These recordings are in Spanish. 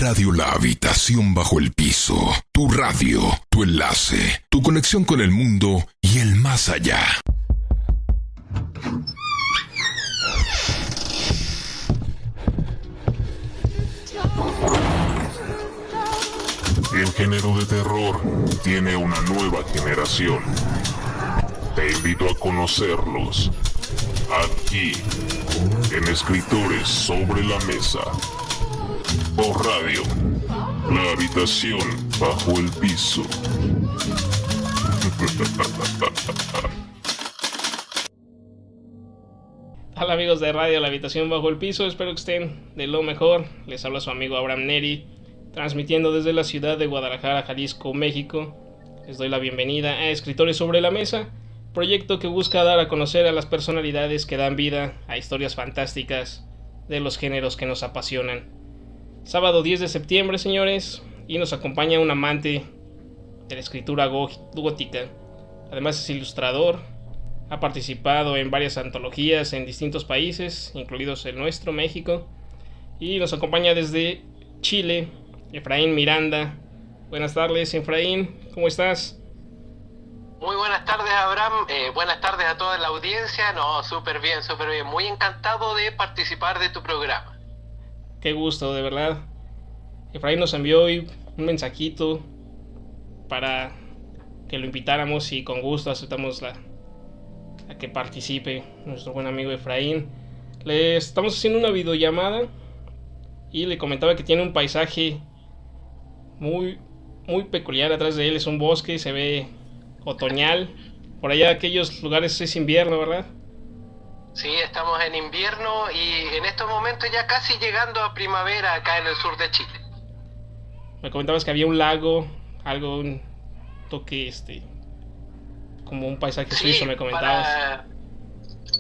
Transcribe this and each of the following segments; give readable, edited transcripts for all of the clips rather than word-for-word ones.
Radio La Habitación Bajo el Piso. Tu radio, tu enlace, tu conexión con el mundo y el más allá. El género de terror tiene una nueva generación. Te invito a conocerlos aquí, en Escritores sobre la Mesa, por radio, La Habitación Bajo el Piso. Hola amigos de Radio La Habitación Bajo el Piso, espero que estén de lo mejor. Les habla su amigo Abraham Neri, transmitiendo desde la ciudad de Guadalajara, Jalisco, México. Les doy la bienvenida a Escritores sobre la Mesa, proyecto que busca dar a conocer a las personalidades que dan vida a historias fantásticas de los géneros que nos apasionan. Sábado 10 de septiembre, señores, y nos acompaña un amante de la escritura gótica. Además es ilustrador, ha participado en varias antologías en distintos países, incluidos el nuestro, México, y nos acompaña desde Chile, Efraín Miranda. Buenas tardes, Efraín, ¿cómo estás? Muy buenas tardes, Abraham. Buenas tardes a toda la audiencia. No, súper bien, súper bien. Muy encantado de participar de tu programa. Qué gusto, de verdad. Efraín nos envió hoy un mensajito para que lo invitáramos y con gusto aceptamos a que participe nuestro buen amigo Efraín. Le estamos haciendo una videollamada y le comentaba que tiene un paisaje muy peculiar atrás de él. Es un bosque, se ve otoñal. Por allá aquellos lugares es invierno, ¿verdad? Sí, estamos en invierno y en estos momentos ya casi llegando a primavera acá en el sur de Chile. Me comentabas que había un lago, un toque como un paisaje suizo, me comentabas.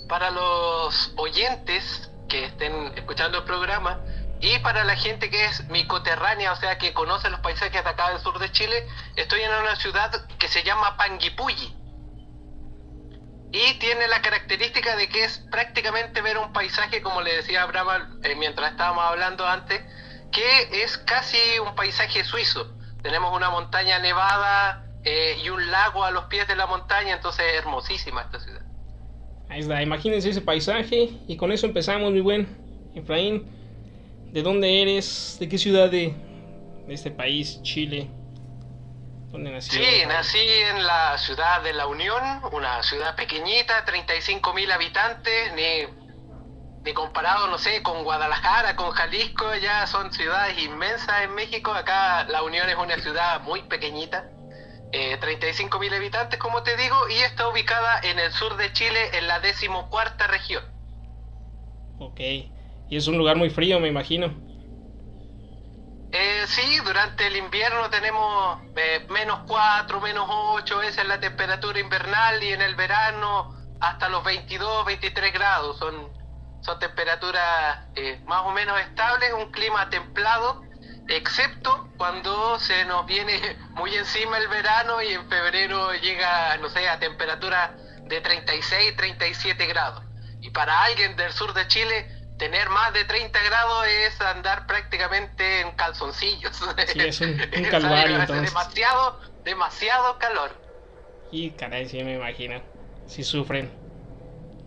Para los oyentes que estén escuchando el programa y para la gente que es mi coterránea, o sea, que conoce los paisajes de acá del sur de Chile, estoy en una ciudad que se llama Panguipulli. Y tiene la característica de que es prácticamente ver un paisaje, como le decía Abraham mientras estábamos hablando antes, que es casi un paisaje suizo. Tenemos una montaña nevada y un lago a los pies de la montaña, entonces es hermosísima esta ciudad. Ahí está, imagínense ese paisaje y con eso empezamos, mi buen Efraín. ¿De dónde eres? ¿De qué ciudad de este país, Chile? ¿Dónde nació? Sí, nací en la ciudad de La Unión, una ciudad pequeñita, 35.000 habitantes, ni comparado, no sé, con Guadalajara, con Jalisco, ya son ciudades inmensas en México. Acá La Unión es una ciudad muy pequeñita, 35.000 habitantes, como te digo, y está ubicada en el sur de Chile, en la 14ª región. Ok. Y es un lugar muy frío, me imagino. Sí, durante el invierno tenemos -4, -8, esa es la temperatura invernal, y en el verano hasta los 22, 23 grados. Son temperaturas más o menos estables, un clima templado, excepto cuando se nos viene muy encima el verano y en febrero llega, no sé, a temperaturas de 36, 37 grados. Y para alguien del sur de Chile, tener más de 30 grados es andar prácticamente en calzoncillos. Sí, es un calvario, entonces. Demasiado calor. Y caray, sí me imagino. Sí sufren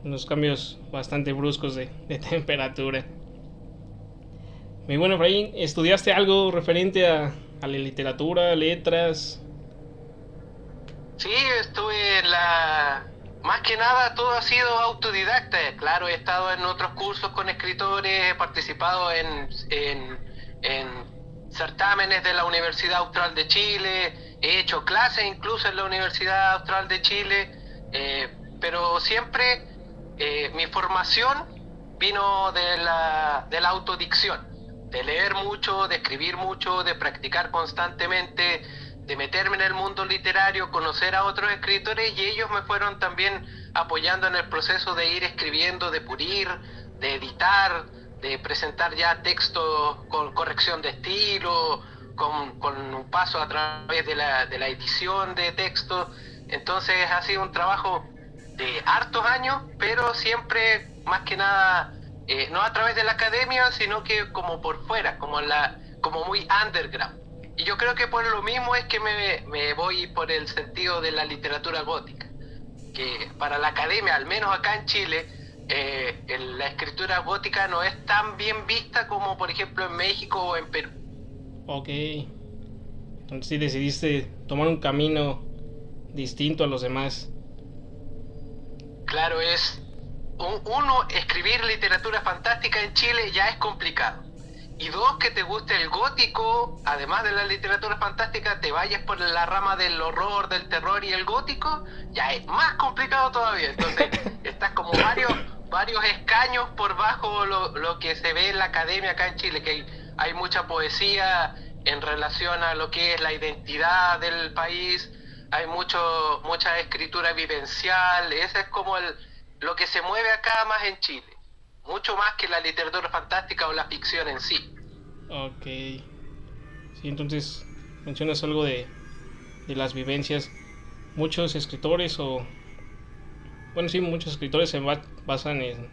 unos cambios bastante bruscos de temperatura. Mi buen Efraín, ¿estudiaste algo referente a la literatura, letras? Sí, estuve en más que nada todo ha sido autodidacta. Claro, he estado en otros cursos con escritores, he participado en certámenes de la Universidad Austral de Chile, he hecho clases incluso en la Universidad Austral de Chile, pero siempre mi formación vino de la autodicción, de leer mucho, de escribir mucho, de practicar constantemente, de meterme en el mundo literario, conocer a otros escritores, y ellos me fueron también apoyando en el proceso de ir escribiendo, de pulir, de editar, de presentar ya textos con corrección de estilo, con un paso a través de la edición de textos. Entonces ha sido un trabajo de hartos años, pero siempre, más que nada, no a través de la academia, sino que como por fuera, como como muy underground. Y yo creo que por lo mismo es que me voy por el sentido de la literatura gótica, que para la academia, al menos acá en Chile, la escritura gótica no es tan bien vista como por ejemplo en México o en Perú. Ok. Entonces sí decidiste tomar un camino distinto a los demás. Claro, uno, escribir literatura fantástica en Chile ya es complicado. Y dos, que te guste el gótico, además de la literatura fantástica, te vayas por la rama del horror, del terror y el gótico, ya es más complicado todavía. Entonces, estás como varios escaños por bajo lo que se ve en la academia acá en Chile, que hay mucha poesía en relación a lo que es la identidad del país, hay mucha escritura vivencial, ese es como lo que se mueve acá más en Chile. Mucho más que la literatura fantástica o la ficción en sí. Ok. Sí, entonces mencionas algo de las vivencias. Muchos escritores muchos escritores se basan en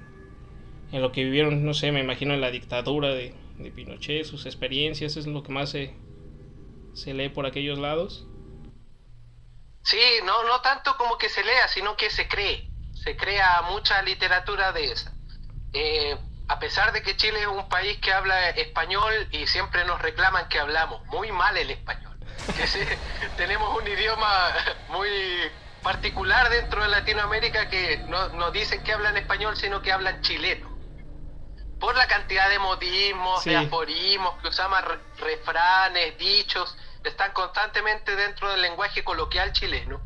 lo que vivieron, no sé, me imagino en la dictadura de Pinochet, sus experiencias, es lo que más se lee por aquellos lados. Sí, no tanto como que se lea, sino que se crea mucha literatura de esa. A pesar de que Chile es un país que habla español y siempre nos reclaman que hablamos muy mal el español, tenemos un idioma muy particular dentro de Latinoamérica que no dicen que hablan español, sino que hablan chileno, por la cantidad de modismos, sí, de aforismos que usamos, refranes, dichos, están constantemente dentro del lenguaje coloquial chileno.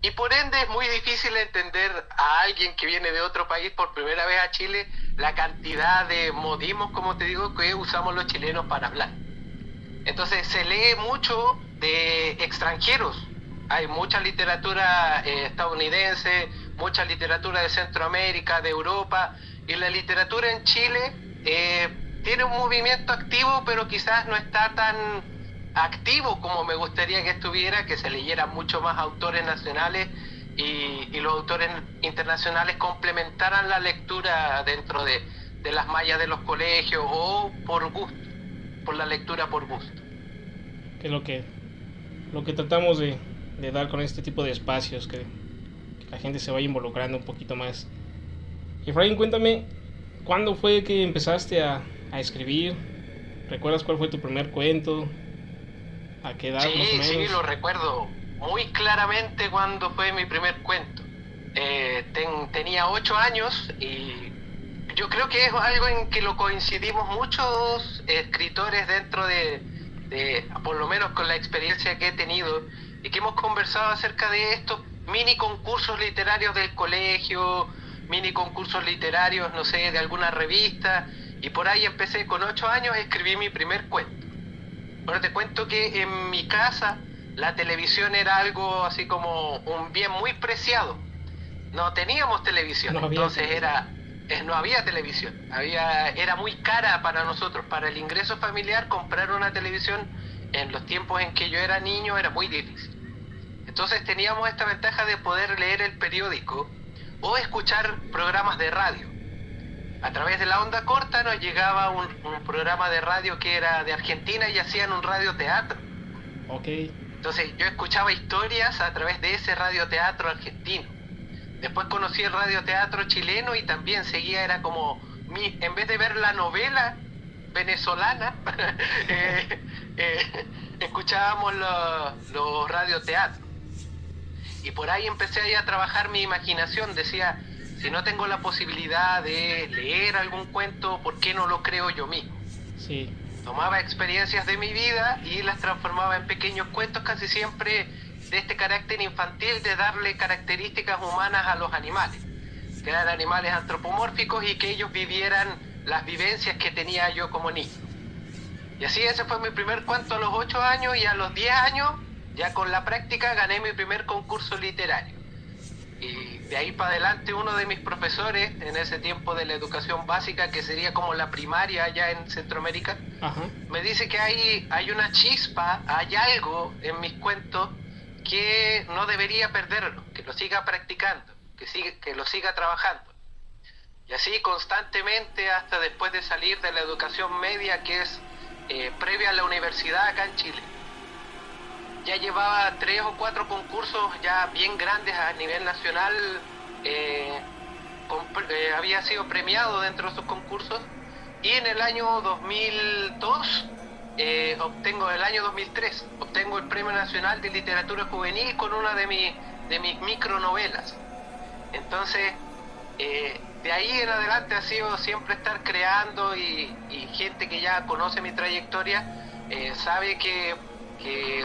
Y por ende es muy difícil entender a alguien que viene de otro país por primera vez a Chile la cantidad de modismos, como te digo, que usamos los chilenos para hablar. Entonces se lee mucho de extranjeros. Hay mucha literatura estadounidense, mucha literatura de Centroamérica, de Europa, y la literatura en Chile tiene un movimiento activo, pero quizás no está tan activo como me gustaría que estuviera, que se leyeran mucho más autores nacionales y los autores internacionales complementaran la lectura dentro de las mallas de los colegios o por gusto, por la lectura por gusto. Que es lo que tratamos de dar con este tipo de espacios, que la gente se vaya involucrando un poquito más. Efraín, cuéntame, ¿cuándo fue que empezaste a escribir? ¿Recuerdas cuál fue tu primer cuento? ¿A qué edad más o menos? Sí, lo recuerdo muy claramente cuando fue mi primer cuento. Tenía 8 años y yo creo que es algo en que lo coincidimos muchos escritores dentro de por lo menos con la experiencia que he tenido y que hemos conversado acerca de estos mini concursos literarios del colegio, mini concursos literarios, no sé, de alguna revista, y por ahí empecé con 8 años, escribí mi primer cuento. Bueno, te cuento que en mi casa la televisión era algo así como un bien muy preciado. No teníamos televisión, entonces no había televisión. Era muy cara para nosotros, para el ingreso familiar, comprar una televisión en los tiempos en que yo era niño era muy difícil. Entonces teníamos esta ventaja de poder leer el periódico o escuchar programas de radio. A través de la onda corta nos llegaba un programa de radio que era de Argentina y hacían un radioteatro. Okay. Entonces yo escuchaba historias a través de ese radioteatro argentino. Después conocí el radioteatro chileno y también seguía, era como, en vez de ver la novela venezolana, escuchábamos los radioteatros. Y por ahí empecé a trabajar mi imaginación, decía, si no tengo la posibilidad de leer algún cuento, ¿por qué no lo creo yo mismo? Sí. Tomaba experiencias de mi vida y las transformaba en pequeños cuentos, casi siempre de este carácter infantil de darle características humanas a los animales, que eran animales antropomórficos y que ellos vivieran las vivencias que tenía yo como niño. Y así ese fue mi primer cuento a los 8 años, y a los 10 años, ya con la práctica, gané mi primer concurso literario. Y de ahí para adelante uno de mis profesores en ese tiempo de la educación básica, que sería como la primaria allá en Centroamérica, Ajá. me dice que hay una chispa, hay algo en mis cuentos que no debería perderlo, que lo siga practicando, que lo siga trabajando. Y así constantemente hasta después de salir de la educación media, que es previa a la universidad acá en Chile. Ya llevaba 3 o 4 concursos ya bien grandes a nivel nacional, había sido premiado dentro de esos concursos, y en el año 2002, el año 2003, obtengo el Premio Nacional de Literatura Juvenil con una de mis micronovelas. Entonces, de ahí en adelante ha sido siempre estar creando, y gente que ya conoce mi trayectoria sabe que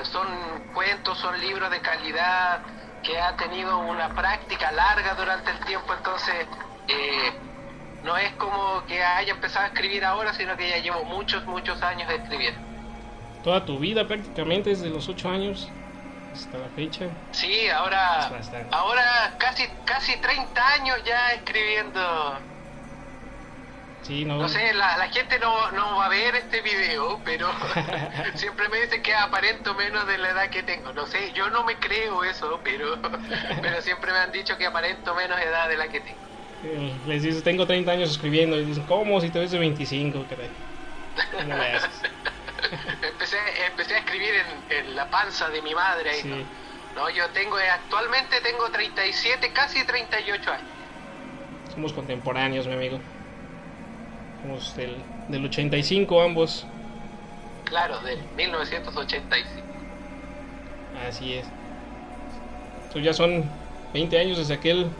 son cuentos, son libros de calidad, que ha tenido una práctica larga durante el tiempo. Entonces no es como que haya empezado a escribir ahora, sino que ya llevo muchos años escribiendo. Toda tu vida prácticamente, desde los 8 años hasta la fecha. Sí, ahora casi 30 años ya escribiendo. Sí, no. No sé, la gente no va a ver este video, pero siempre me dicen que aparento menos de la edad que tengo. No sé, yo no me creo eso, pero siempre me han dicho que aparento menos edad de la que tengo. Les dices, tengo 30 años escribiendo, y dicen, ¿cómo? Si te ves de 25, caray. ¿Cómo le haces? Empecé a escribir en la panza de mi madre. Ahí, sí. No, yo actualmente tengo 37, casi 38 años. Somos contemporáneos, mi amigo. Somos del 85 ambos. Claro, del 1985. Así es. Entonces ya son 20 años desde aquel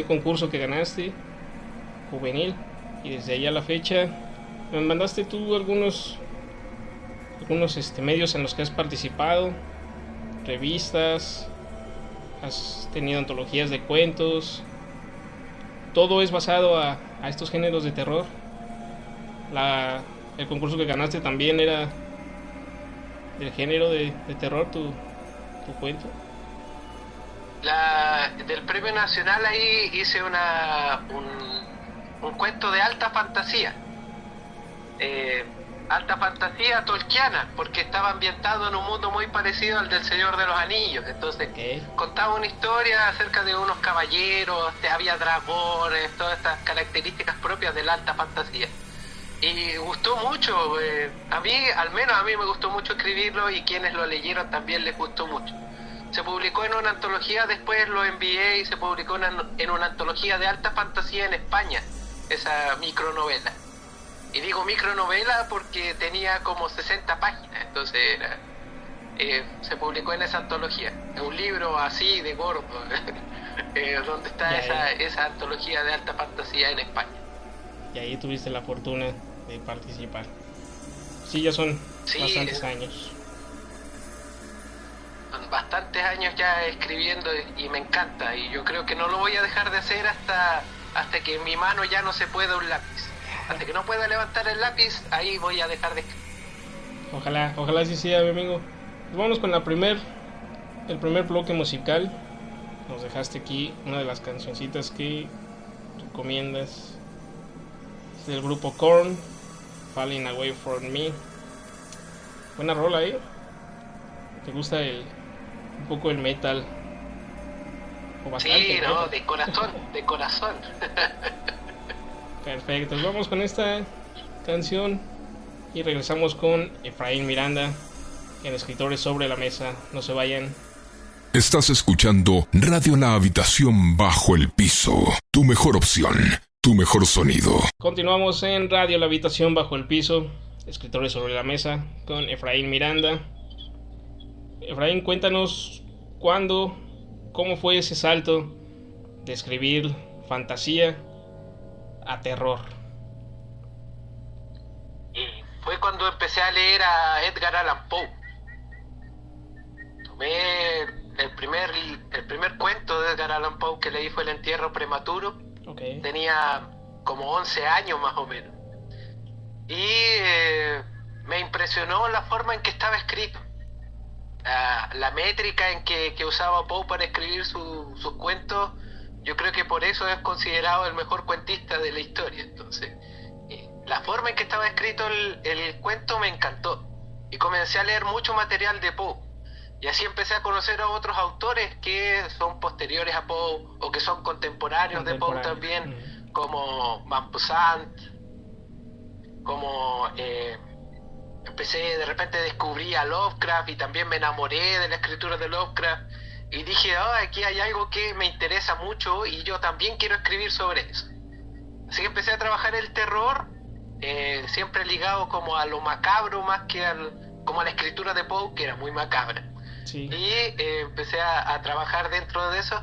concurso que ganaste, juvenil, y desde ahí a la fecha me mandaste tú algunos medios en los que has participado, revistas, has tenido antologías de cuentos. Todo es basado a estos géneros de terror. El concurso que ganaste también era del género de terror, tu cuento. Del Premio Nacional ahí hice un cuento de alta fantasía. Alta fantasía tolkiana, porque estaba ambientado en un mundo muy parecido al del Señor de los Anillos. Entonces contaba una historia acerca de unos caballeros, había dragones, todas estas características propias de la alta fantasía. Y gustó mucho, al menos a mí me gustó mucho escribirlo, y quienes lo leyeron también les gustó mucho. Se publicó en una antología, después lo envié y se publicó en una antología de alta fantasía en España, esa micronovela. Y digo micronovela porque tenía como 60 páginas, entonces se publicó en esa antología. Un libro así de gordo, donde está esa antología de alta fantasía en España. Y ahí tuviste la fortuna de participar. Sí, ya son bastantes años. Son bastantes años ya escribiendo, y me encanta. Y yo creo que no lo voy a dejar de hacer hasta que en mi mano ya no se pueda un lápiz. Hasta que no pueda levantar el lápiz, ahí voy a dejar de escribir. Ojalá así sea, mi amigo. Pues vamos con el primer bloque musical. Nos dejaste aquí una de las cancioncitas que recomiendas. Es del grupo Korn, Falling Away From Me. Buena rola, ¿te gusta un poco el metal? O bastante. Sí, no, de corazón. Perfecto, vamos con esta canción y regresamos con Efraín Miranda en Escritores sobre la Mesa. No se vayan. Estás escuchando Radio La Habitación Bajo el Piso. Tu mejor opción, tu mejor sonido. Continuamos en Radio La Habitación Bajo el Piso, Escritores sobre la Mesa, con Efraín Miranda. Efraín, cuéntanos cómo fue ese salto de escribir fantasía a terror. Fue cuando empecé a leer a Edgar Allan Poe. Tomé el primer cuento de Edgar Allan Poe que leí, fue El entierro prematuro. Tenía como 11 años más o menos, y me impresionó la forma en que estaba escrito, la métrica en que usaba Poe para escribir sus cuentos. Yo creo que por eso es considerado el mejor cuentista de la historia. Entonces, la forma en que estaba escrito el cuento me encantó, y comencé a leer mucho material de Poe, y así empecé a conocer a otros autores que son posteriores a Poe o que son contemporáneos de Poe también, como Maupassant, como empecé, de repente descubrí a Lovecraft y también me enamoré de la escritura de Lovecraft y dije, aquí hay algo que me interesa mucho y yo también quiero escribir sobre eso. Así que empecé a trabajar el terror, siempre ligado como a lo macabro más que como a la escritura de Poe, que era muy macabra. Sí. Y empecé a trabajar dentro de eso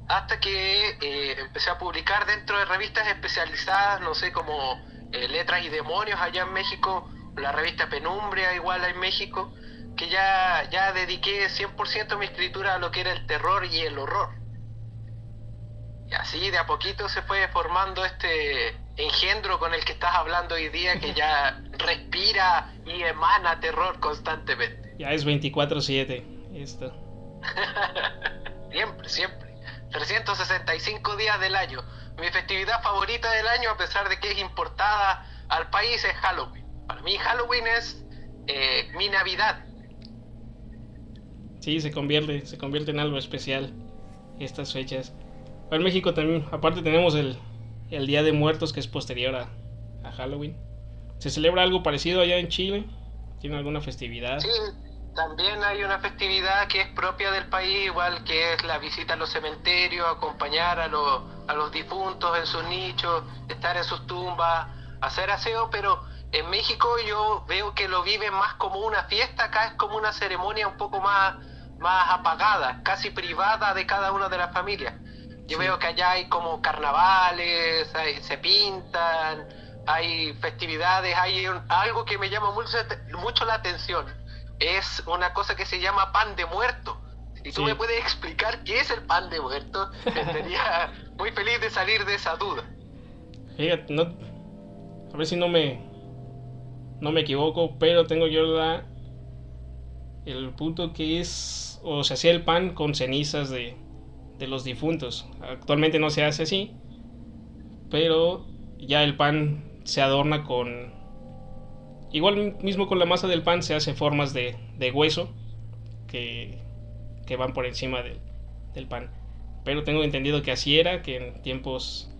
hasta que empecé a publicar dentro de revistas especializadas, no sé, como Letras y Demonios allá en México, la revista Penumbria igual en México, que ya dediqué 100% mi escritura a lo que era el terror y el horror. Y así de a poquito se fue formando este engendro con el que estás hablando hoy día, que ya respira y emana terror constantemente. Ya es 24/7 esto. Siempre. 365 días del año. Mi festividad favorita del año, a pesar de que es importada al país, es Halloween. Para mí Halloween es mi Navidad. Sí, se convierte en algo especial estas fechas. En México también, aparte tenemos el Día de Muertos, que es posterior a Halloween. ¿Se celebra algo parecido allá en Chile? ¿Tiene alguna festividad? Sí, también hay una festividad que es propia del país, igual que es la visita a los cementerios, acompañar a los difuntos en sus nichos, estar en sus tumbas, hacer aseo, pero en México yo veo que lo viven más como una fiesta. Acá es como una ceremonia un poco más apagada, casi privada de cada una de las familias. Yo veo que allá hay como carnavales, se pintan, hay festividades, hay algo que me llama mucho la atención. Es una cosa que se llama pan de muerto. Si tú me puedes explicar qué es el pan de muerto, estaría muy feliz de salir de esa duda. Fíjate, a ver si no me equivoco, pero tengo yo el punto que es, o se hacía el pan con cenizas de los difuntos. Actualmente no se hace así, pero ya el pan se adorna con, igual mismo con la masa del pan se hace formas de hueso que van por encima del pan. Pero tengo entendido que así era, que en tiempos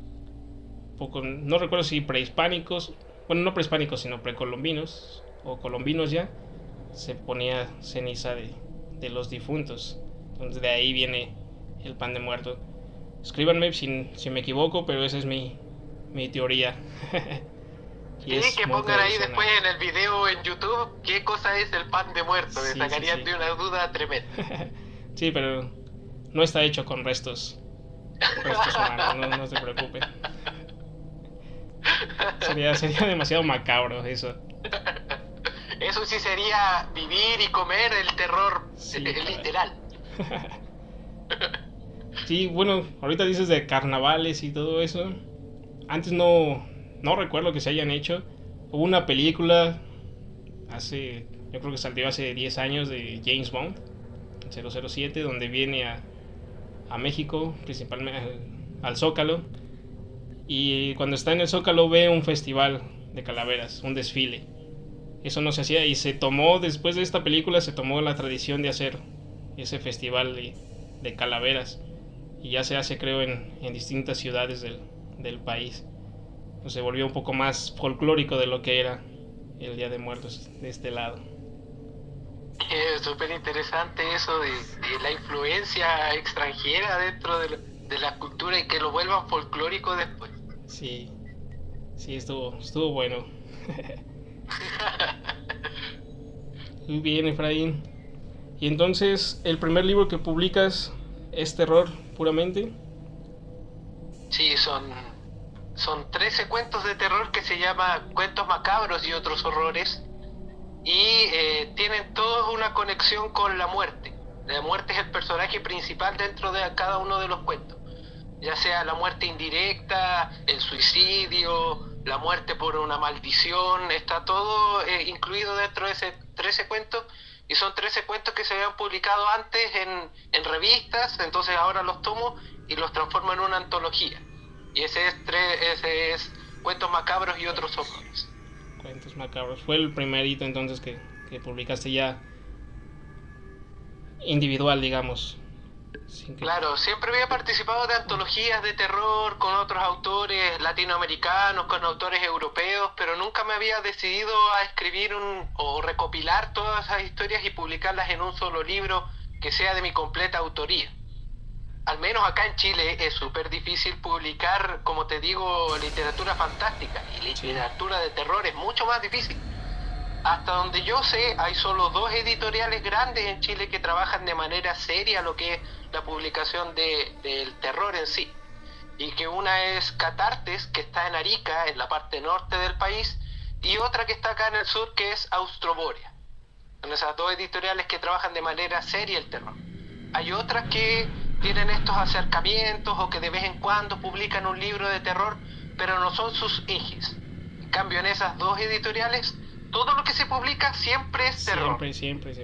poco, no recuerdo si prehispánicos, bueno, no prehispánicos sino precolombinos o colombinos, ya se ponía ceniza de los difuntos. Entonces de ahí viene el pan de muerto. Escríbanme si me equivoco, pero esa es mi teoría. Y sí, que pongan ahí después en el video en YouTube qué cosa es el pan de muerto. Me sacarían de una duda tremenda. Sí, pero no está hecho con restos humanos, no se preocupen. Sería demasiado macabro eso. Eso sí sería vivir y comer el terror literal. Sí, bueno, ahorita dices de carnavales y todo eso. Antes no recuerdo que se hayan hecho. Hubo una película yo creo que salió hace 10 años, de James Bond, 007, donde viene a México, principalmente al Zócalo. Y cuando está en el Zócalo ve un festival de calaveras, un desfile. Eso no se hacía, y después de esta película se tomó la tradición de hacer ese festival de calaveras. Y ya se hace, creo, en distintas ciudades del país. Pues se volvió un poco más folclórico de lo que era el Día de Muertos de este lado. Es súper interesante eso de la influencia extranjera dentro de la cultura y que lo vuelvan folclórico después. Sí, estuvo bueno. Muy bien, Efraín. Y entonces, ¿el primer libro que publicas es terror puramente? Sí, son 13 cuentos de terror que se llama Cuentos Macabros y Otros Horrores, y tienen todos una conexión con la muerte. La muerte es el personaje principal dentro de cada uno de los cuentos, ya sea la muerte indirecta, el suicidio, la muerte por una maldición. Está todo incluido dentro de ese 13 cuentos, y son 13 cuentos que se habían publicado antes en revistas. Entonces ahora los tomo y los transformo en una antología, y ese es Cuentos Macabros y Otros Horrores. Cuentos Macabros fue el primerito entonces que publicaste ya individual, digamos. Claro, siempre había participado de antologías de terror con otros autores latinoamericanos, con autores europeos, pero nunca me había decidido a escribir o recopilar todas esas historias y publicarlas en un solo libro que sea de mi completa autoría. Al menos acá en Chile es súper difícil publicar, como te digo, literatura fantástica, y literatura de terror es mucho más difícil. Hasta donde yo sé, hay solo 2 editoriales grandes en Chile que trabajan de manera seria lo que es la publicación del terror en sí. Y que una es Catartes, que está en Arica, en la parte norte del país, y otra que está acá en el sur, que es Austroborea. Son esas 2 editoriales que trabajan de manera seria el terror. Hay otras que tienen estos acercamientos o que de vez en cuando publican un libro de terror, pero no son sus ejes. En cambio, en esas 2 editoriales, todo lo que se publica siempre es terror. Siempre.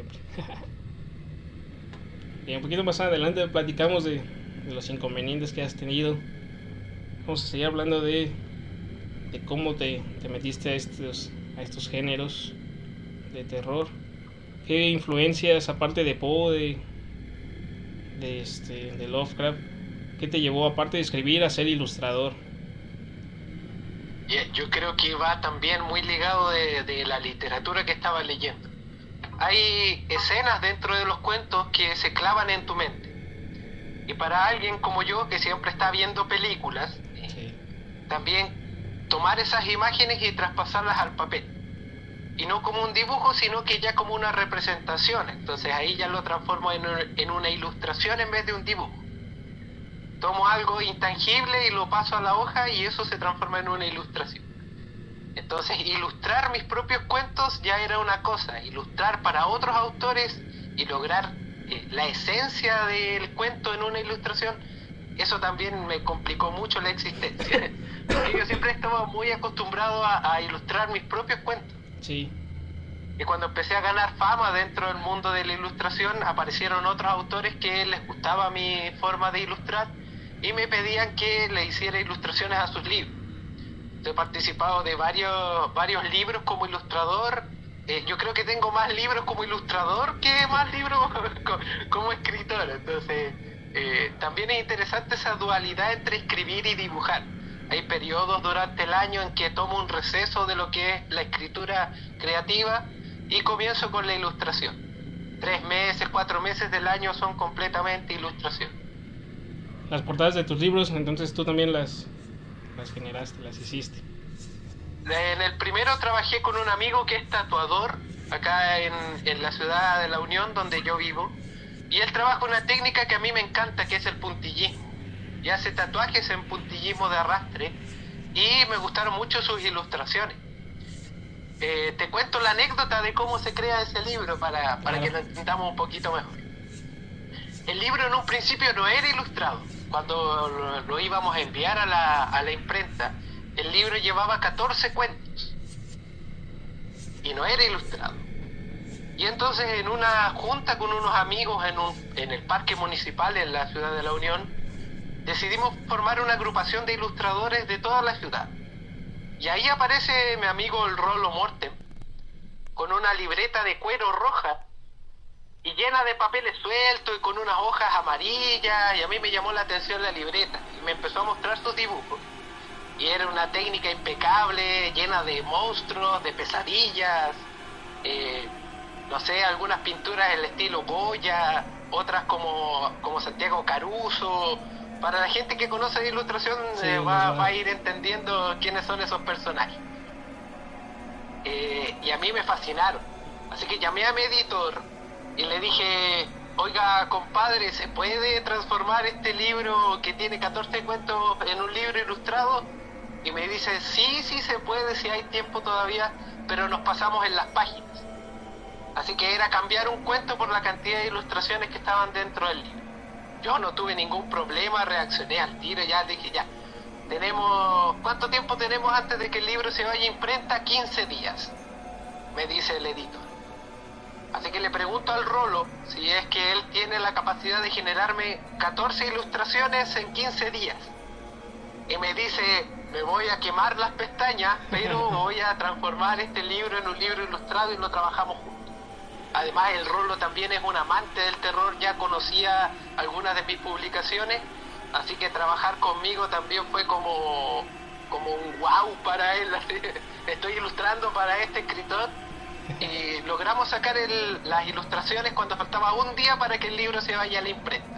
Y un poquito más adelante platicamos de los inconvenientes que has tenido. Vamos a seguir hablando de cómo te metiste a estos géneros de terror. ¿Qué influencias, aparte de Poe, de Lovecraft, qué te llevó, aparte de escribir, a ser ilustrador? Yo creo que va también muy ligado de la literatura que estaba leyendo. Hay escenas dentro de los cuentos que se clavan en tu mente. Y para alguien como yo, que siempre está viendo películas, también tomar esas imágenes y traspasarlas al papel. Y no como un dibujo, sino que ya como una representación. Entonces ahí ya lo transformo en una ilustración en vez de un dibujo. Tomo algo intangible y lo paso a la hoja y eso se transforma en una ilustración. Entonces, ilustrar mis propios cuentos ya era una cosa. Ilustrar para otros autores y lograr la esencia del cuento en una ilustración, eso también me complicó mucho la existencia. Porque yo siempre estaba muy acostumbrado a ilustrar mis propios cuentos. Sí. Y cuando empecé a ganar fama dentro del mundo de la ilustración, aparecieron otros autores que les gustaba mi forma de ilustrar y me pedían que le hiciera ilustraciones a sus libros. He participado de varios libros como ilustrador. Yo creo que tengo más libros como ilustrador que más libros como escritor. Entonces, también es interesante esa dualidad entre escribir y dibujar. Hay periodos durante el año en que tomo un receso de lo que es la escritura creativa y comienzo con la ilustración. 3 meses, 4 meses del año son completamente ilustración. Las portadas de tus libros, entonces tú también las generaste, las hiciste. En el primero trabajé con un amigo que es tatuador acá en la ciudad de La Unión, donde yo vivo, y él trabaja una técnica que a mí me encanta, que es el puntillismo, y hace tatuajes en puntillismo de arrastre, y me gustaron mucho sus ilustraciones. Te cuento la anécdota de cómo se crea ese libro para que lo entendamos un poquito mejor. El libro en un principio no era ilustrado. Cuando lo íbamos a enviar a la imprenta, el libro llevaba 14 cuentos y no era ilustrado. Y entonces, en una junta con unos amigos en el parque municipal en la ciudad de La Unión, decidimos formar una agrupación de ilustradores de toda la ciudad. Y ahí aparece mi amigo el Rolo Mortem con una libreta de cuero roja y llena de papeles sueltos y con unas hojas amarillas, y a mí me llamó la atención la libreta y me empezó a mostrar sus dibujos. Y era una técnica impecable, llena de monstruos, de pesadillas, no sé, algunas pinturas en el estilo Goya, otras como Santiago Caruso. Para la gente que conoce de ilustración, sí, va a ir entendiendo quiénes son esos personajes. Y a mí me fascinaron, así que llamé a mi editor y le dije: oiga, compadre, ¿se puede transformar este libro que tiene 14 cuentos en un libro ilustrado? Y me dice: sí se puede, si hay tiempo todavía, pero nos pasamos en las páginas. Así que era cambiar un cuento por la cantidad de ilustraciones que estaban dentro del libro. Yo no tuve ningún problema, reaccioné al tiro, ya dije: ya, ¿cuánto tiempo tenemos antes de que el libro se vaya a imprenta? 15 días, me dice el editor. Así que le pregunto al Rolo si es que él tiene la capacidad de generarme 14 ilustraciones en 15 días. Y me dice: me voy a quemar las pestañas, pero voy a transformar este libro en un libro ilustrado y lo trabajamos juntos. Además, el Rolo también es un amante del terror, ya conocía algunas de mis publicaciones, así que trabajar conmigo también fue como un wow para él. Estoy ilustrando para este escritor y logramos sacar las ilustraciones cuando faltaba un día para que el libro se vaya a la imprenta.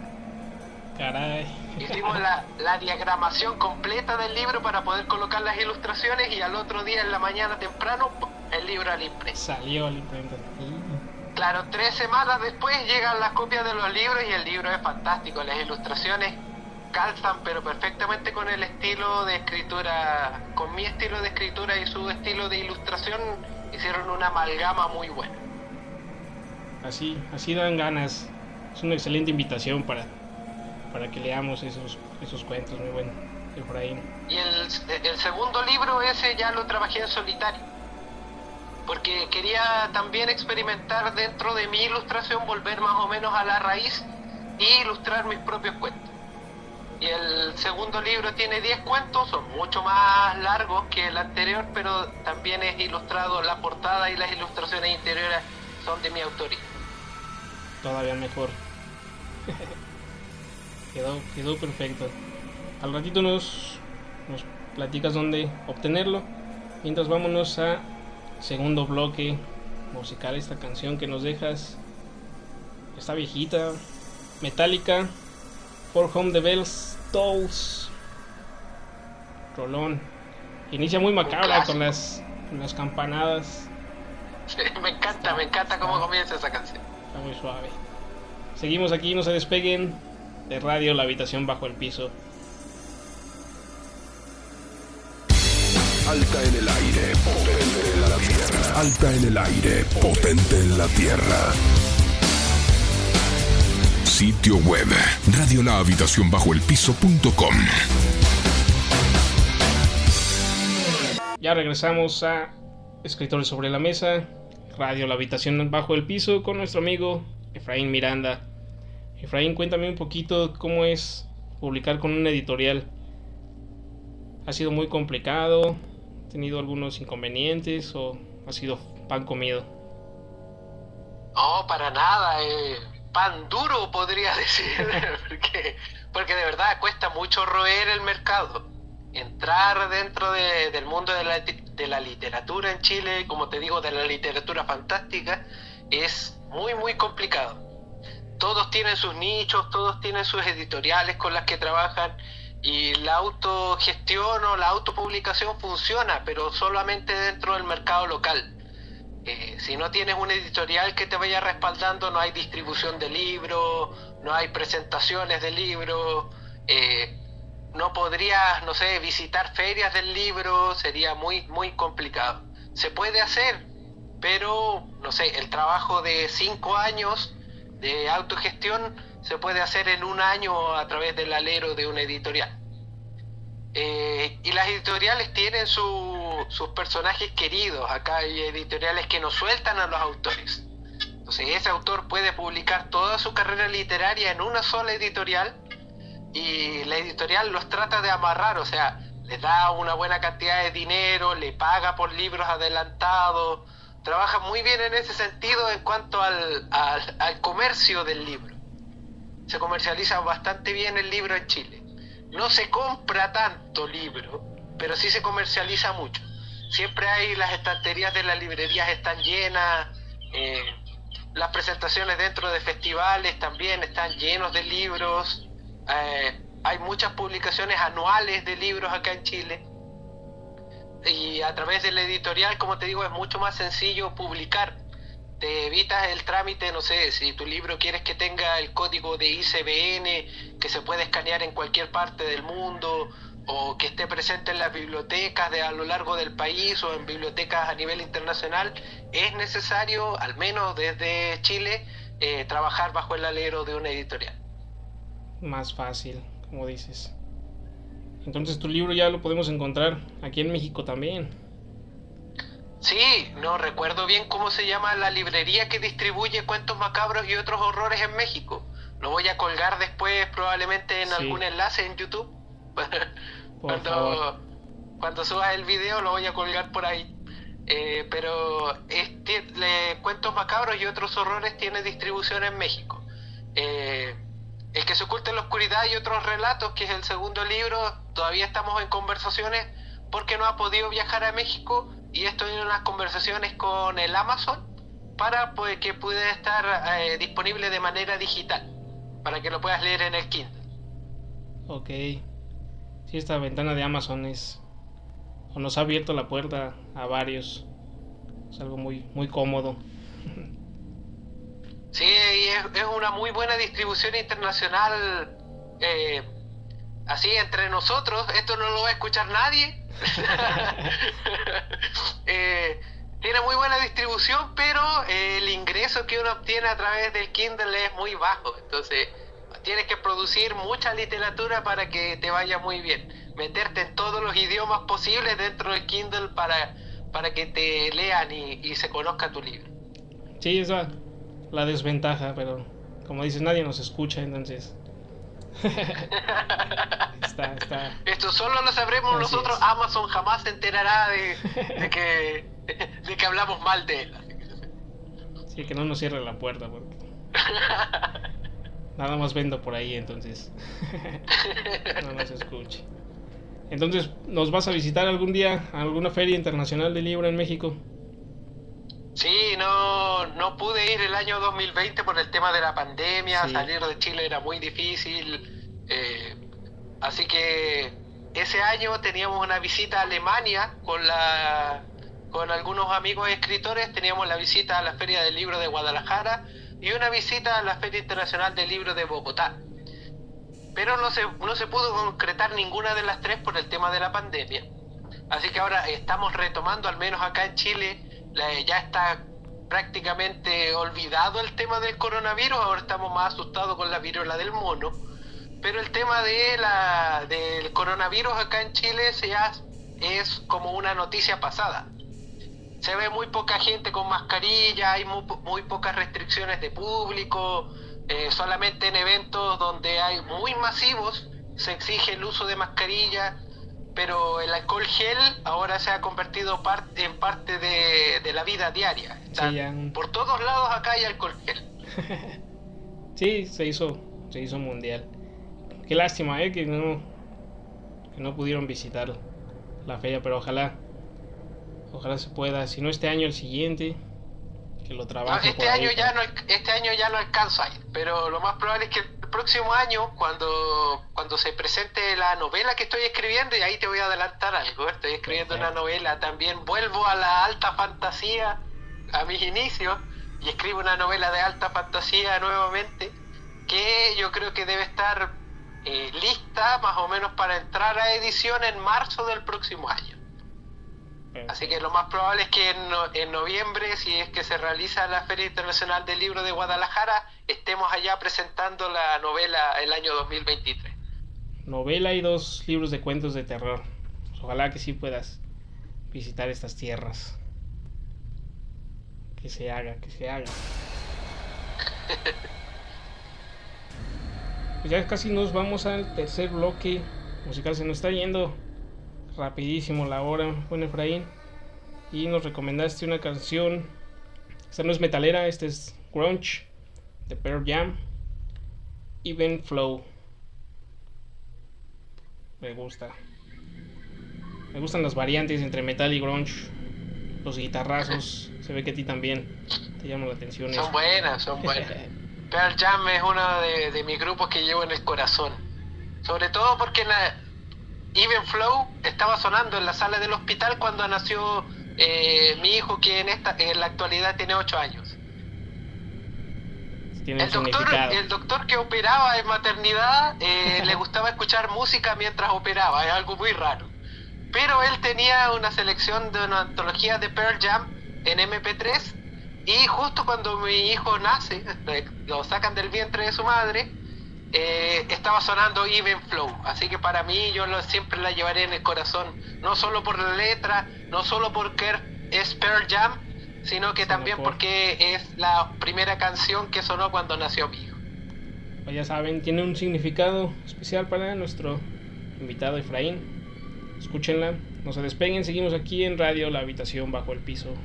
Caray. Hicimos la diagramación completa del libro para poder colocar las ilustraciones y al otro día en la mañana temprano el libro a la imprenta. Salió a la imprenta. Claro, 3 semanas después llegan las copias de los libros y el libro es fantástico. Las ilustraciones calzan pero perfectamente con el estilo de escritura, con mi estilo de escritura y su estilo de ilustración. Hicieron una amalgama muy buena. Así dan ganas. Es una excelente invitación para que leamos esos cuentos, muy bueno, Efraín. Y el segundo libro, ese ya lo trabajé en solitario, porque quería también experimentar dentro de mi ilustración, volver más o menos a la raíz y ilustrar mis propios cuentos. Y el segundo libro tiene 10 cuentos, son mucho más largos que el anterior, pero también es ilustrado, la portada y las ilustraciones interiores son de mi autoría. Todavía mejor. Quedó perfecto. Al ratito nos platicas dónde obtenerlo. Mientras vámonos a segundo bloque musical. Esta canción que nos dejas está viejita. Metallica, For Whom the Bells Tolls. Rolón. Inicia muy macabra con las campanadas. Sí, me encanta cómo comienza esa canción. Está muy suave. Seguimos aquí, no se despeguen de Radio La Habitación Bajo el Piso. Alta en el aire, potente en la tierra. Alta en el aire, potente en la tierra. Sitio web, radiolahabitacionbajoelpiso.com. Ya regresamos a Escritores sobre la Mesa, Radio La Habitación Bajo el Piso, con nuestro amigo Efraín Miranda. Efraín, cuéntame un poquito cómo es publicar con una editorial. ¿Ha sido muy complicado? ¿Ha tenido algunos inconvenientes o ha sido pan comido? No, para nada, pan duro podría decir, porque de verdad cuesta mucho roer el mercado. Entrar dentro del mundo de la literatura en Chile, como te digo, de la literatura fantástica, es muy muy complicado. Todos tienen sus nichos, todos tienen sus editoriales con las que trabajan y la autogestión o la autopublicación funciona, pero solamente dentro del mercado local. Si no tienes una editorial que te vaya respaldando, no hay distribución de libros, no hay presentaciones de libros, no podrías, no sé, visitar ferias del libro, sería muy, muy complicado. Se puede hacer, pero, no sé, el trabajo de 5 años de autogestión se puede hacer en 1 año a través del alero de una editorial. Y las editoriales tienen sus personajes queridos. Acá hay editoriales que no sueltan a los autores. Entonces ese autor puede publicar toda su carrera literaria en una sola editorial y la editorial los trata de amarrar, o sea, les da una buena cantidad de dinero, le paga por libros adelantados, trabaja muy bien en ese sentido en cuanto al comercio del libro. Se comercializa bastante bien el libro en Chile. No se compra tanto libro, pero sí se comercializa mucho. Siempre hay, las estanterías de las librerías están llenas, las presentaciones dentro de festivales también están llenos de libros, hay muchas publicaciones anuales de libros acá en Chile. Y a través de la editorial, como te digo, es mucho más sencillo publicar. Te evitas el trámite, no sé, si tu libro quieres que tenga el código de ISBN, que se puede escanear en cualquier parte del mundo, o que esté presente en las bibliotecas a lo largo del país o en bibliotecas a nivel internacional, es necesario, al menos desde Chile, trabajar bajo el alero de una editorial. Más fácil, como dices. Entonces tu libro ya lo podemos encontrar aquí en México también. Sí, no recuerdo bien cómo se llama la librería que distribuye cuentos macabros y otros horrores en México. Lo voy a colgar después probablemente en algún enlace en YouTube. Cuando subas el video lo voy a colgar por ahí. pero Cuentos Macabros y Otros Horrores tiene distribución en México. El que se oculta en la oscuridad y otros relatos, que es el segundo libro, todavía estamos en conversaciones porque no ha podido viajar a México, y estoy en unas conversaciones con el Amazon para que pueda estar disponible de manera digital, para que lo puedas leer en el Kindle. Ok. Sí, esta ventana de Amazon nos ha abierto la puerta a varios. Es algo muy, muy cómodo. Sí, y es una muy buena distribución internacional, así entre nosotros. Esto no lo va a escuchar nadie. Tiene muy buena distribución, pero el ingreso que uno obtiene a través del Kindle es muy bajo. Entonces tienes que producir mucha literatura para que te vaya muy bien. Meterte en todos los idiomas posibles dentro del Kindle para que te lean y se conozca tu libro. Sí, esa la desventaja, pero como dices, nadie nos escucha, entonces está. Esto solo lo sabremos Así nosotros. es. Amazon jamás se enterará de que hablamos mal de él. Sí, que no nos cierre la puerta, porque nada más vendo por ahí, entonces no nos escuche. Entonces, ¿nos vas a visitar algún día a alguna feria internacional de libro en México? Sí, no pude ir el año 2020 por el tema de la pandemia. Sí. Salir de Chile era muy difícil, así que ese año teníamos una visita a Alemania con algunos amigos escritores. Teníamos la visita a la Feria del Libro de Guadalajara y una visita a la Feria Internacional del Libro de Bogotá, pero no se pudo concretar ninguna de las tres por el tema de la pandemia. Así que ahora estamos retomando, al menos acá en Chile. Ya está prácticamente olvidado el tema del coronavirus. Ahora estamos más asustados con la viruela del mono, pero el tema del coronavirus acá en Chile es como una noticia pasada. Se ve muy poca gente con mascarilla, hay muy pocas restricciones de público, solamente en eventos donde hay muy masivos se exige el uso de mascarilla. Pero el alcohol gel ahora se ha convertido en parte de la vida diaria. Sí, por todos lados acá hay alcohol gel. Sí, se hizo mundial. Qué lástima, que no pudieron visitar la feria, pero ojalá se pueda, si no este año, el siguiente, que lo trabajen. Este año ya no alcanzo a ir, pero lo más probable es que el próximo año, cuando se presente la novela que estoy escribiendo, y ahí te voy a adelantar algo, estoy escribiendo una novela también. Vuelvo a la alta fantasía, a mis inicios, y escribo una novela de alta fantasía nuevamente, que yo creo que debe estar lista más o menos para entrar a edición en marzo del próximo año. Así que lo más probable es que en noviembre, si es que se realiza la Feria Internacional del Libro de Guadalajara, estemos allá presentando la novela el año 2023. Novela y 2 libros de cuentos de terror. Ojalá que sí puedas visitar estas tierras. Que se haga. Pues ya casi nos vamos al tercer bloque musical. Se nos está yendo rapidísimo la hora, buen Efraín. Y nos recomendaste una canción. Esta no es metalera, esta es grunge de Pearl Jam, Even Flow. Me gustan las variantes entre metal y grunge. Los guitarrazos, se ve que a ti también te llama la atención. Son buenas. Pearl Jam es uno de mis grupos que llevo en el corazón, sobre todo porque Even Flow estaba sonando en la sala del hospital cuando nació mi hijo, que en la actualidad tiene 8 años. El doctor que operaba en maternidad le gustaba escuchar música mientras operaba, es algo muy raro. Pero él tenía una selección de una antología de Pearl Jam en MP3, y justo cuando mi hijo nace, lo sacan del vientre de su madre, estaba sonando Even Flow. Así que para mí siempre la llevaré en el corazón, no solo por la letra, no solo porque es Pearl Jam, sino que también porque es la primera canción que sonó cuando nació mi hijo. Pues ya saben, tiene un significado especial para nuestro invitado Efraín. Escúchenla, No se despeguen, seguimos aquí en Radio La Habitación Bajo el Piso.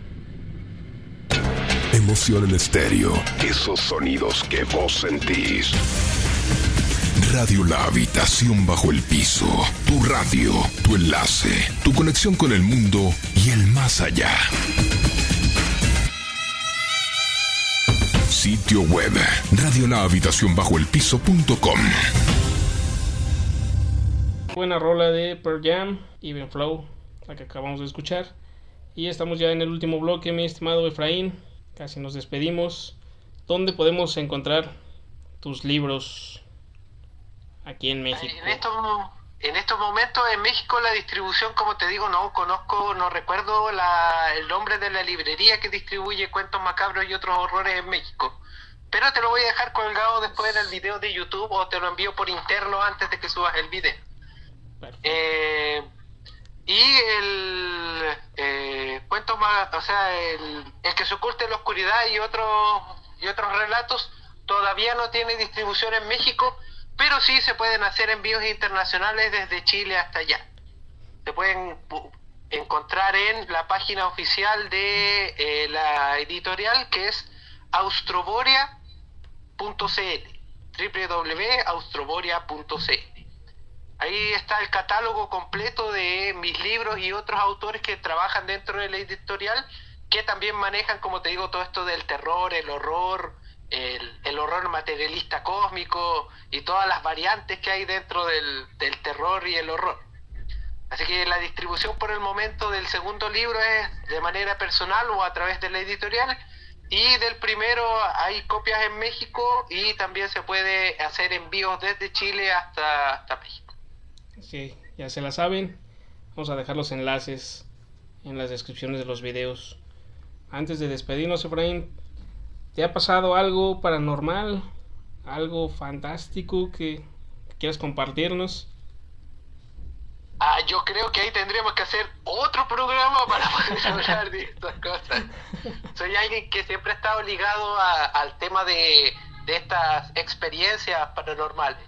Emoción en estéreo. Esos sonidos que vos sentís. Radio La Habitación Bajo el Piso. Tu radio, tu enlace, tu conexión con el mundo y el más allá. Sitio web radiolahabitacionbajoelpiso.com. Buena rola de Pearl Jam, Even Flow, la que acabamos de escuchar. Y estamos ya en el último bloque, mi estimado Efraín. Casi nos despedimos. ¿Dónde podemos encontrar tus libros aquí en México? En estos momentos en México la distribución, como te digo, no recuerdo el nombre de la librería que distribuye Cuentos Macabros y Otros Horrores en México. Pero te lo voy a dejar colgado después en el video de YouTube o te lo envío por interno antes de que subas el video. Y el que se oculte en la oscuridad y otros relatos todavía no tiene distribución en México, pero sí se pueden hacer envíos internacionales desde Chile hasta allá. Se pueden encontrar en la página oficial de la editorial, que es austroboria.cl, www.austroboria.cl. Ahí está el catálogo completo de mis libros y otros autores que trabajan dentro de la editorial, que también manejan, como te digo, todo esto del terror, el horror, el horror materialista cósmico y todas las variantes que hay dentro del terror y el horror. Así que la distribución por el momento del segundo libro es de manera personal o a través de la editorial, y del primero hay copias en México y también se puede hacer envíos desde Chile hasta México. Sí, ya se la saben. Vamos a dejar los enlaces en las descripciones de los videos. Antes de despedirnos, Efraín, ¿te ha pasado algo paranormal? ¿Algo fantástico que quieras compartirnos? Yo creo que ahí tendríamos que hacer otro programa para poder hablar de estas cosas. Soy alguien que siempre ha estado ligado al tema de estas experiencias paranormales.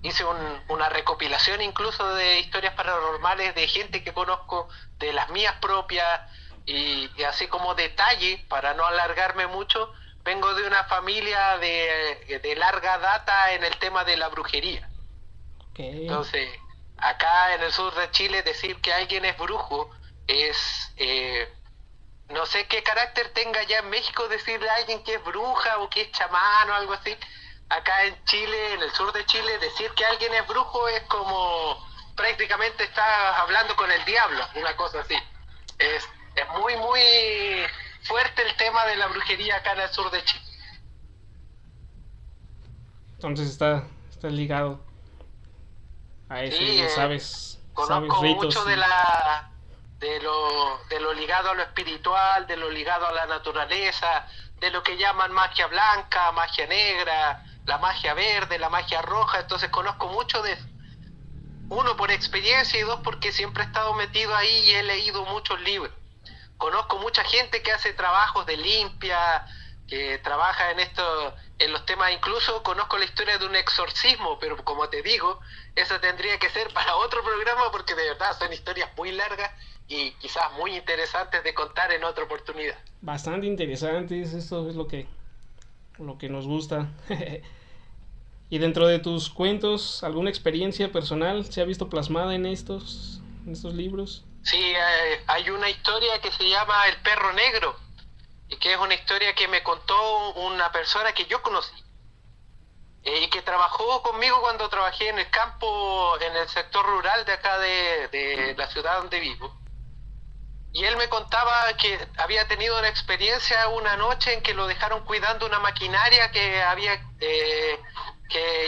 Hice una recopilación incluso de historias paranormales de gente que conozco, de las mías propias, y así como detalle, para no alargarme mucho, vengo de una familia de larga data en el tema de la brujería. Okay. Entonces, acá en el sur de Chile, decir que alguien es brujo es... no sé qué carácter tenga ya en México decirle a alguien que es bruja o que es chamán o algo así. Acá en Chile, en el sur de Chile, decir que alguien es brujo es como prácticamente estás hablando con el diablo, una cosa así. Es muy, muy fuerte el tema de la brujería acá en el sur de Chile. Entonces está ligado a eso, sí, sabes conozco ritos. Mucho de lo ligado a lo espiritual, de lo ligado a la naturaleza, de lo que llaman magia blanca, magia negra, la magia verde, la magia roja. Entonces conozco mucho de eso. Uno, por experiencia, y dos, porque siempre he estado metido ahí y he leído muchos libros. Conozco mucha gente que hace trabajos de limpia, que trabaja en los temas. Incluso conozco la historia de un exorcismo, pero como te digo, eso tendría que ser para otro programa, porque de verdad son historias muy largas y quizás muy interesantes de contar en otra oportunidad. Bastante interesantes, esto es lo que nos gusta. Y dentro de tus cuentos, ¿alguna experiencia personal se ha visto plasmada en estos libros? Sí, hay una historia que se llama El Perro Negro, y que es una historia que me contó una persona que yo conocí, y que trabajó conmigo cuando trabajé en el campo, en el sector rural de acá de la ciudad donde vivo. Y él me contaba que había tenido una experiencia una noche en que lo dejaron cuidando una maquinaria que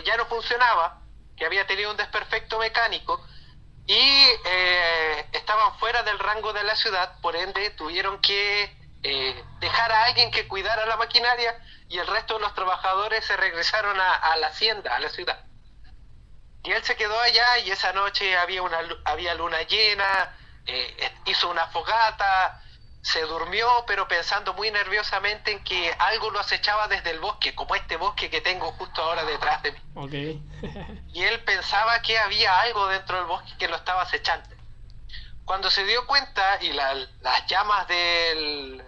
ya no funcionaba, que había tenido un desperfecto mecánico, y estaban fuera del rango de la ciudad, por ende tuvieron que dejar a alguien que cuidara la maquinaria, y el resto de los trabajadores se regresaron a la hacienda, a la ciudad. Y él se quedó allá, y esa noche había luna llena. Hizo una fogata, se durmió, pero pensando muy nerviosamente en que algo lo acechaba desde el bosque, como este bosque que tengo justo ahora detrás de mí. Okay. Y él pensaba que había algo dentro del bosque que lo estaba acechando. Cuando se dio cuenta y las llamas de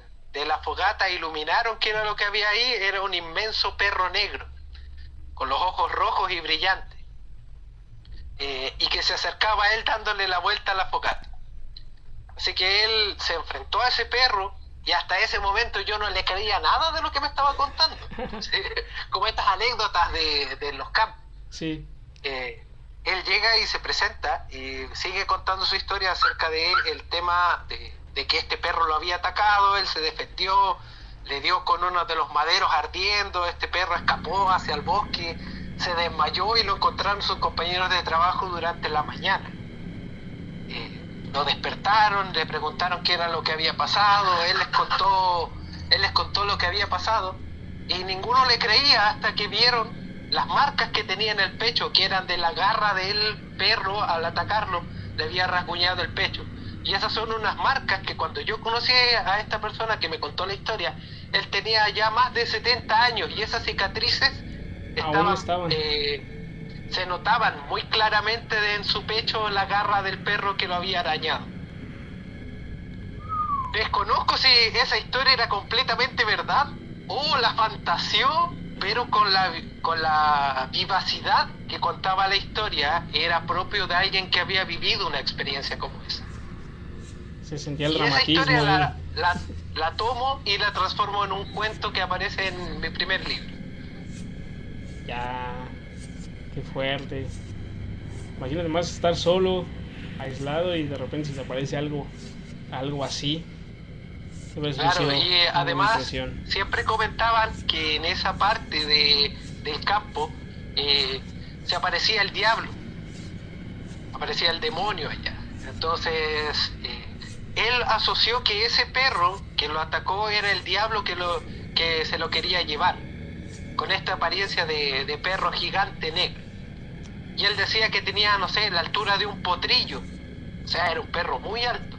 la fogata iluminaron qué era lo que había ahí, era un inmenso perro negro, con los ojos rojos y brillantes, y que se acercaba a él dándole la vuelta a la fogata. Así que él se enfrentó a ese perro, y hasta ese momento yo no le creía nada de lo que me estaba contando. ¿Sí? Como estas anécdotas de los campos. Sí. Él llega y se presenta y sigue contando su historia acerca de el tema de que este perro lo había atacado. Él se defendió, le dio con uno de los maderos ardiendo, este perro escapó hacia el bosque, se desmayó y lo encontraron sus compañeros de trabajo durante la mañana. Lo despertaron, le preguntaron qué era lo que había pasado, él les contó lo que había pasado, y ninguno le creía hasta que vieron las marcas que tenía en el pecho, que eran de la garra del perro. Al atacarlo le había rasguñado el pecho, y esas son unas marcas que cuando yo conocí a esta persona que me contó la historia, él tenía ya más de 70 años, y esas cicatrices estaban. Se notaban muy claramente en su pecho la garra del perro que lo había arañado. Desconozco si esa historia era completamente verdad o la fantaseó, pero con la vivacidad que contaba la historia era propio de alguien que había vivido una experiencia como esa. Se sentía el y dramatismo. Esa historia la tomo y la transformo en un cuento que aparece en mi primer libro. Ya, qué fuerte. Imagínate más estar solo, aislado, y de repente se te aparece algo así. Claro, y además siempre comentaban que en esa parte del campo se aparecía el diablo, aparecía el demonio allá. Entonces él asoció que ese perro que lo atacó era el diablo que se lo quería llevar, con esta apariencia de perro gigante negro. Y él decía que tenía, no sé, la altura de un potrillo, o sea, era un perro muy alto.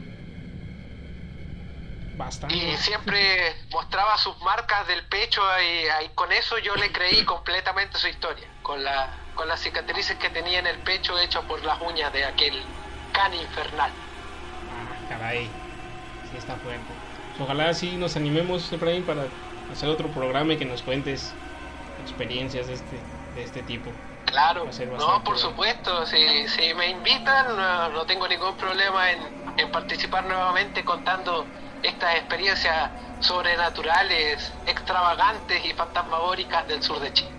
Bastante. Y siempre mostraba sus marcas del pecho, y con eso yo le creí completamente su historia, con las cicatrices que tenía en el pecho hechas por las uñas de aquel can infernal. Ah, caray, sí está fuerte. Ojalá sí nos animemos, Efraín, para hacer otro programa y que nos cuentes experiencias de este tipo. Claro, no, por supuesto, si me invitan no tengo ningún problema en participar nuevamente contando estas experiencias sobrenaturales, extravagantes y fantasmagóricas del sur de Chile.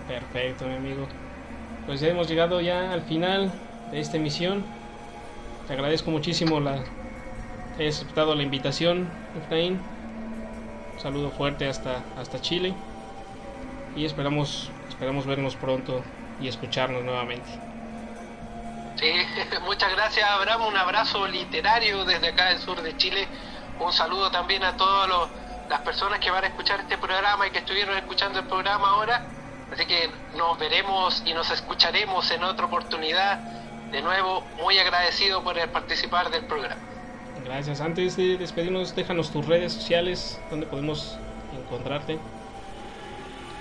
Perfecto, mi amigo. Pues ya hemos llegado ya al final de esta emisión. Te agradezco muchísimo que hayas aceptado la invitación, Efraín. Un saludo fuerte hasta Chile. Y esperamos vernos pronto y escucharnos nuevamente. Sí, muchas gracias, Abraham. Un abrazo literario desde acá del sur de Chile. Un saludo también a todas las personas que van a escuchar este programa y que estuvieron escuchando el programa ahora. Así que nos veremos y nos escucharemos en otra oportunidad. De nuevo, muy agradecido por participar del programa. Gracias. Antes de despedirnos, déjanos tus redes sociales, donde podemos encontrarte.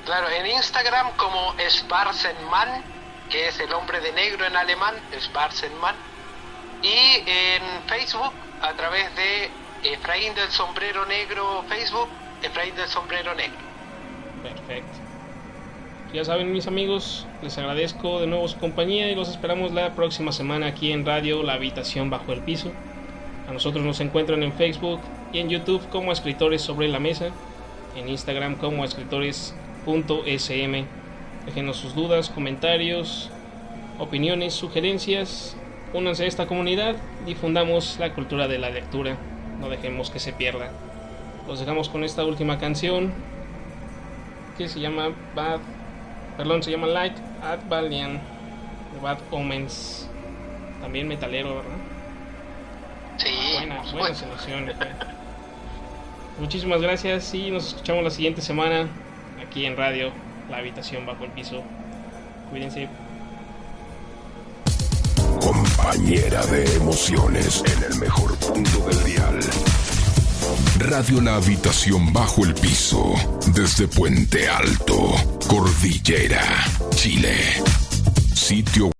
Claro, en Instagram como Schwarzenmann, que es el hombre de negro en alemán, Schwarzenmann. Y en Facebook, a través de Efraín del Sombrero Negro, Facebook, Efraín del Sombrero Negro. Perfecto. Ya saben, mis amigos, les agradezco de nuevo su compañía y los esperamos la próxima semana aquí en Radio La Habitación Bajo el Piso. A nosotros nos encuentran en Facebook y en YouTube como Escritores Sobre la Mesa, en Instagram como escritores.sm. Déjenos sus dudas, comentarios, opiniones, sugerencias. Únanse a esta comunidad, difundamos la cultura de la lectura, no dejemos que se pierda. Los dejamos con esta última canción que se llama Light at Valiant de Bad Omens. También metalero, ¿verdad? Sí. Buena selección. Muchísimas gracias y nos escuchamos la siguiente semana aquí en Radio La Habitación Bajo el Piso. Cuídense. Compañera de emociones en el mejor punto del dial. Radio La Habitación Bajo el Piso, desde Puente Alto, Cordillera, Chile. Sitio